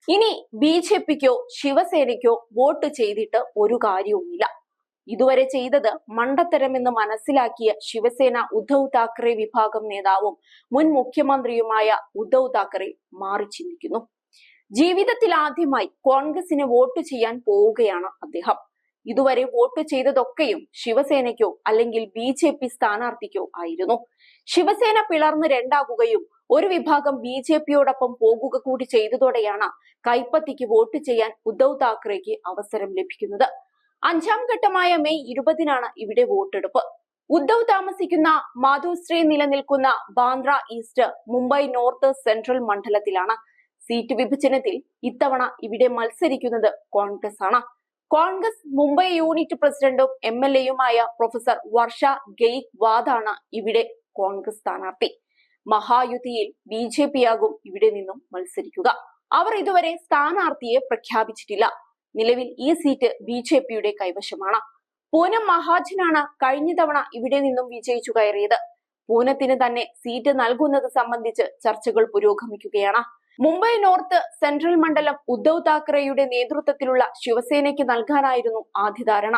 ഇനി ബി.ജെ.പിക്കോ ശിവസേനയ്ക്കോ വോട്ട് ചെയ്തിട്ട് ഒരു കാര്യവുമില്ല. ഇതുവരെ ചെയ്തത് മണ്ടത്തരമെന്ന് മനസ്സിലാക്കിയ ശിവസേന ഉദ്ധവ് താക്കറെ വിഭാഗം നേതാവും മുൻ മുഖ്യമന്ത്രിയുമായ ഉദ്ധവ് താക്കറെ മാറി ചിന്തിക്കുന്നു. ജീവിതത്തിൽ ആദ്യമായി കോൺഗ്രസിന് വോട്ട് ചെയ്യാൻ പോവുകയാണ് അദ്ദേഹം. ഇതുവരെ വോട്ട് ചെയ്തതൊക്കെയും ശിവസേനയ്ക്കോ അല്ലെങ്കിൽ ബി.ജെ.പി സ്ഥാനാർത്ഥിക്കോ ആയിരുന്നു. ശിവസേന പിളർന്ന് രണ്ടാകുകയും ഒരു വിഭാഗം ബി.ജെ.പിയോടൊപ്പം പോകുക കൂടി ചെയ്തതോടെയാണ് കൈപ്പത്തിക്ക് വോട്ട് ചെയ്യാൻ ഉദ്ധവ് താക്കറെക്ക് അവസരം ലഭിക്കുന്നത്. 5ാം ഘട്ടമായ മെയ് 20-നാണ് ഇവിടെ വോട്ടെടുപ്പ്. ഉദ്ധവ് താമസിക്കുന്ന മാധോശ്രീ നിലനിൽക്കുന്ന Bandra east, Mumbai north central മണ്ഡലത്തിലാണ്. സീറ്റ് വിഭജനത്തിൽ ഇത്തവണ ഇവിടെ മത്സരിക്കുന്നത് കോൺഗ്രസ് ആണ്. കോൺഗ്രസ് മുംബൈ യൂണിറ്റ് പ്രസിഡന്റും MLA-യുമായ പ്രൊഫസർ വർഷ ഗെയ്ക്വാദാണ് ഇവിടെ കോൺഗ്രസ് സ്ഥാനാർത്ഥി. മഹായുതിയിൽ ബി.ജെ.പിയാകും ഇവിടെ നിന്നും മത്സരിക്കുക. അവർ ഇതുവരെ സ്ഥാനാർത്ഥിയെ പ്രഖ്യാപിച്ചിട്ടില്ല. നിലവിൽ ഈ സീറ്റ് ബി.ജെ.പിയുടെ കൈവശമാണ്. പൂനം മഹാജനാണ് കഴിഞ്ഞ തവണ ഇവിടെ നിന്നും വിജയിച്ചു കയറിയത്. പൂനത്തിന് തന്നെ സീറ്റ് നൽകുന്നത് സംബന്ധിച്ച് ചർച്ചകൾ പുരോഗമിക്കുകയാണ്. മുംബൈ നോർത്ത് സെൻട്രൽ മണ്ഡലം ഉദ്ധവ് താക്കറെയുടെ നേതൃത്വത്തിലുള്ള ശിവസേനയ്ക്ക് നൽകാനായിരുന്നു ആദ്യ ധാരണ.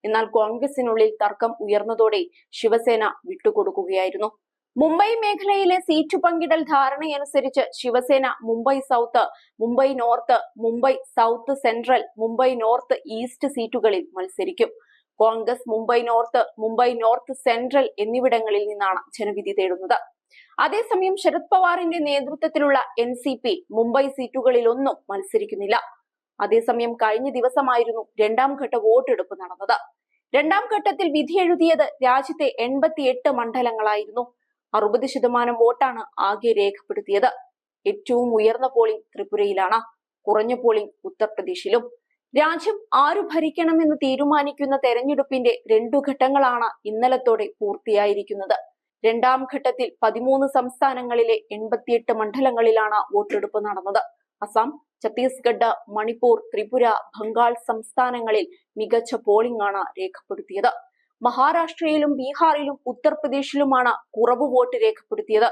എന്നാൽ കോൺഗ്രസിനുള്ളിൽ തർക്കം ഉയർന്നതോടെ ശിവസേന വിട്ടുകൊടുക്കുകയായിരുന്നു. മുംബൈ മേഖലയിലെ സീറ്റ് പങ്കിടൽ ധാരണയനുസരിച്ച് Shiv Sena Mumbai south, Mumbai north, Mumbai south central, Mumbai north east സീറ്റുകളിൽ മത്സരിക്കും. കോൺഗ്രസ് മുംബൈ നോർത്ത് സെൻട്രൽ എന്നിവിടങ്ങളിൽ നിന്നാണ് ജനവിധി തേടുന്നത്. അതേസമയം ശരത് പവാറിന്റെ നേതൃത്വത്തിലുള്ള NCP മുംബൈ സീറ്റുകളിലൊന്നും മത്സരിക്കുന്നില്ല. അതേസമയം കഴിഞ്ഞ ദിവസമായിരുന്നു 2ാം ഘട്ട വോട്ടെടുപ്പ് നടന്നത്. 2ാം ഘട്ടത്തിൽ വിധിയെഴുതിയത് രാജ്യത്തെ 88 മണ്ഡലങ്ങളായിരുന്നു. 60% വോട്ടാണ് ആകെ രേഖപ്പെടുത്തിയത്. ഏറ്റവും ഉയർന്ന പോളിംഗ് ത്രിപുരയിലാണ്, കുറഞ്ഞ പോളിംഗ് ഉത്തർപ്രദേശിലും. രാജ്യം ആരു ഭരിക്കണമെന്ന് തീരുമാനിക്കുന്ന തെരഞ്ഞെടുപ്പിന്റെ 2 ഘട്ടങ്ങളാണ് ഇന്നലത്തോടെ പൂർത്തിയായിരിക്കുന്നത്. 2ാം ഘട്ടത്തിൽ 13 സംസ്ഥാനങ്ങളിലെ 88 മണ്ഡലങ്ങളിലാണ് വോട്ടെടുപ്പ് നടന്നത്. അസം, ഛത്തീസ്ഗഡ്, മണിപ്പൂർ, ത്രിപുര, ബംഗാൾ സംസ്ഥാനങ്ങളിൽ മികച്ച പോളിംഗ് ആണ് രേഖപ്പെടുത്തിയത്. മഹാരാഷ്ട്രയിലും ബീഹാറിലും ഉത്തർപ്രദേശിലുമാണ് കുറവ് വോട്ട് രേഖപ്പെടുത്തിയത്.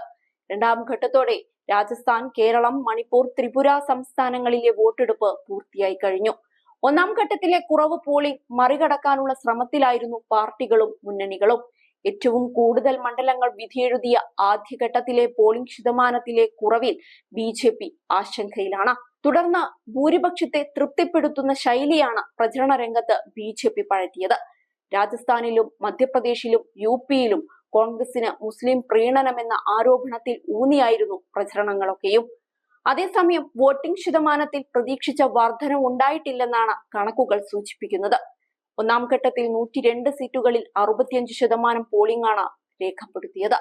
2ാം ഘട്ടത്തോടെ രാജസ്ഥാൻ, കേരളം, മണിപ്പൂർ, ത്രിപുര സംസ്ഥാനങ്ങളിലെ വോട്ടെടുപ്പ് പൂർത്തിയായി കഴിഞ്ഞു. 1ാം ഘട്ടത്തിലെ കുറവ് പോളിംഗ് മറികടക്കാനുള്ള ശ്രമത്തിലായിരുന്നു പാർട്ടികളും മുന്നണികളും. ഏറ്റവും കൂടുതൽ മണ്ഡലങ്ങൾ വിധിയെഴുതിയ ആദ്യഘട്ടത്തിലെ പോളിംഗ് ശതമാനത്തിലെ കുറവിൽ ബി.ജെ.പി ആശങ്കയിലാണ്. തുടർന്ന് ഭൂരിപക്ഷത്തെ തൃപ്തിപ്പെടുത്തുന്ന ശൈലിയാണ് പ്രചരണ രംഗത്ത് ബി.ജെ.പി പഴറ്റിയത്. രാജസ്ഥാനിലും മധ്യപ്രദേശിലും UP-യിലും കോൺഗ്രസിന് മുസ്ലിം പ്രീണനമെന്ന ആരോപണത്തിൽ ഊന്നിയായിരുന്നു പ്രചരണങ്ങളൊക്കെയും. അതേസമയം വോട്ടിംഗ് ശതമാനത്തിൽ പ്രതീക്ഷിച്ച വർധനവ് ഉണ്ടായിട്ടില്ലെന്നാണ് കണക്കുകൾ സൂചിപ്പിക്കുന്നത്. 1ാം ഘട്ടത്തിൽ 102 സീറ്റുകളിൽ 65% പോളിംഗാണ് രേഖപ്പെടുത്തിയത്.